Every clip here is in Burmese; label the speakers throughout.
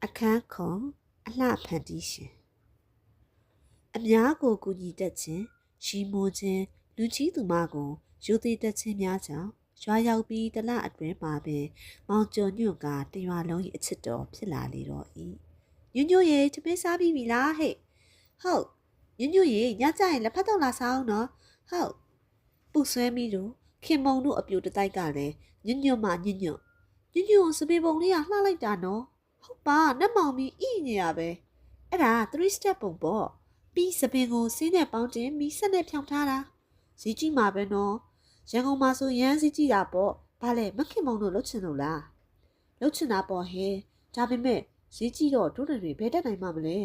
Speaker 1: အခန်းခွန်အလှဖန်တီးရှင်အများကိုကူညီတတ်ခြင်းရှိမိုးခြင်းလူကြီးသူမကိုယူသေးတတ်ခြင်းများကြောင့်ရွာရောက်ပြီးတလအတွင်းမှာပင်မောင်ကျော်ညွန့်ကတရွာလုံး၏အချစ်တော်ဖြစ်လာလေတော့၏ညွန့်ရေတပင်းစားပြီးပြီလားဟဲ့ဟုတ်ညွန့်ရေညကြရင်လက်ဖက်တော့လာစားအောင်နော်ဟုတ်ပူဆွဲမိလို့ခင်မုံတို့အပြိုတတိုက်ကလည်းညွန့်မှညွန့်စပေပုံလေးကလှလိုက်တာနော်ဟုတ်ပါနတ်မောင်မီဣနေရပဲအဲ့ဒါ3 step ပုံပေါ့ပြီးစပင်ကိုစင်းနဲ့ပေါင်းတင်ပြီးဆက်နဲ့ဖြောင်းထားတာဈေးကြီးမှာပဲနော်ရန်ကုန်မှာဆိုရမ်းဈေးကြီးတာပေါ့ဘာလဲမခင်မုံတို့လှုပ်ချင်လို့လားလှုပ်ချင်တာပေါ့ဟဲ့ဒါပေမဲ့ဈေးကြီးတော့တို့တွေဘယ်တက်နိုင်မှမလဲ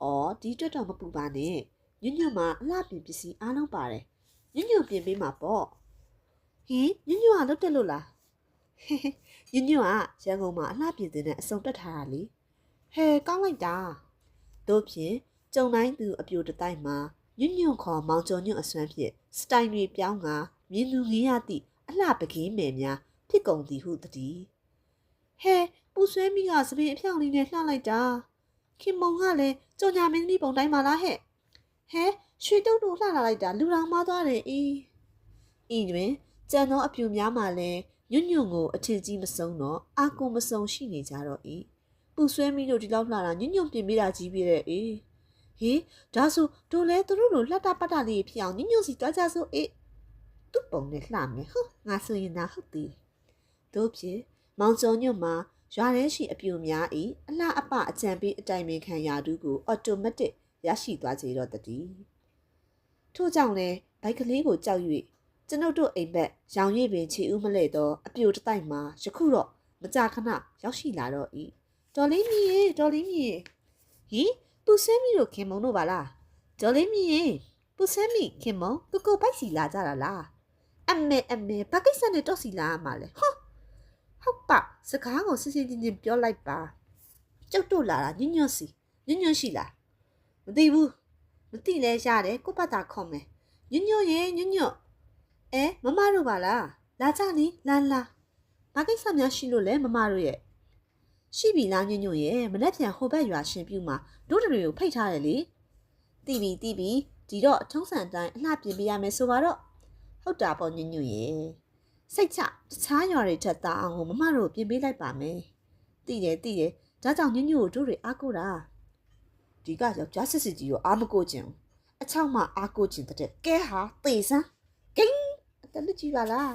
Speaker 1: အော်ဒီအတွက်တော့မပူပါနဲ့ညွန့်မှာအလှပြင်ပစ္စည်းအားလုံးပါတယ်ညွန့်ပြင်ပေးမှာပေါ့ဟင်ညွန့်ကလှုပ်တက်လို့လားညွန့်ကရန်ကုန်မှာအလှပြင်တဲ့အစုံတက်ထားတာလေဟဲကောင်းလိုက်တာတို့ဖြင့်ကြုံတိုင်းသူအပြိုတတိုက်မှာညွန့်ခေါ်မောင်ကျော်ညွန့်အစွမ်းဖြင့်စတိုင်တွေပြောင်းကမြင်းလူငင်းရသည့်အလှပကင်းမယ်များဖြစ်ကုန်သည်ဟုတည်းဟဲပူဆွဲမိကစပင်အဖြောင်းလေးနဲ့လှလိုက်တာခင်မုံကလည်းကြော်ညာမင်းသမီးပုံတိုင်းပါလားဟဲ့ဟဲရွှေတုတ်တို့လှလာလိုက်တာလူတော်မှားသွားတယ်ဤတွင်ကြံသောအပြူများမှလည်းညွန့်ကိုအထင်ကြီးမဆုံးတော့အာကိုမဆုံးရှိနေကြတော့ဤပူဆွဲမိလို့ဒီလောက်လှတာညွန့်ပြင်ပေးတာကြီးပြတဲ့ဟေးဒါဆိုတို့လဲသူတို့လိုလှတပတ်တာလေးဖြစ်အောင်ညွန့်စီတွားကြစို့သူ့ပုံနဲ့လှမယ်ဟုတ်ငါဆိုရင်သာဟုတ်သည်တို့ဖြင့်မောင်ကျော်ညွန့်မှာရွာထဲရှိအပြူများဤအလှအပအကြံပေးအတိုင်ပင်ခံရာထူးကိုအော်တိုမက်တစ်ရရှိသွားစေတော့တည်းထို့ကြောင့်လဲဘိုက်ကလေးကိုကြောက်၍ကျွန်ုပ်တို့အိမ်ဘက်ရောင်ရည်ပင်ချီဦးမလဲတော့အပြိုတတိုက်မှာယခုတော့မကြာခဏရောက်ရှိလာတော့ဤဒေါ်လေးမြည်ဟင်ပူဆဲမီတို့ခင်မုံတို့ပါလားဒေါ်လေးမြည်ပူဆဲမီခင်မုံကိုဘိုက်စီလာကြတာလားအမေဘာကိစ္စနဲ့တော့စီလာမှာလဲဟုတ်ပါစကားကိုစစ်စစ်ချင်းပြောလိုက်ပါကျုပ်တို့လာတာညွန့်ရှိလားမသိဘူးမသိလဲရတယ်ကိုပတ်တာခေါ်မယ်ညွန့်မမတို့ပါလားလာကြလေလာဘာကိစ္စများရှိလို့လဲမမတို့ရဲ့ရှိပြီလားညွန့်ရဲ့မနေ့ပြန်ဟိုဘက်ရွာရှင်ပြူမှာတို့တွေကိုဖိတ်ထားတယ်လေတီးပြီဒီတော့အထုံးစံအတိုင်းအလှပြင်ပေးရမယ်ဆိုတော့ဟုတ်တာပေါ့ညွန့်ရဲ့စိတ်ချတခြားရွာတွေထက်သားအောင်မမတို့ပြင်ပေးလိုက်ပါမယ်တီးတယ်ဒါကြောင့်ညွန့်ကိုတို့တွေအားကိုးတာဒီကယောက်ျားစစ်ကြီးကိုအားမကိုးခြင်းအချောက်မှအားကိုးခြင်းတဲ့ကဲဟာသေစမ်းဂိမ်းအတလက်ကြီးပါလား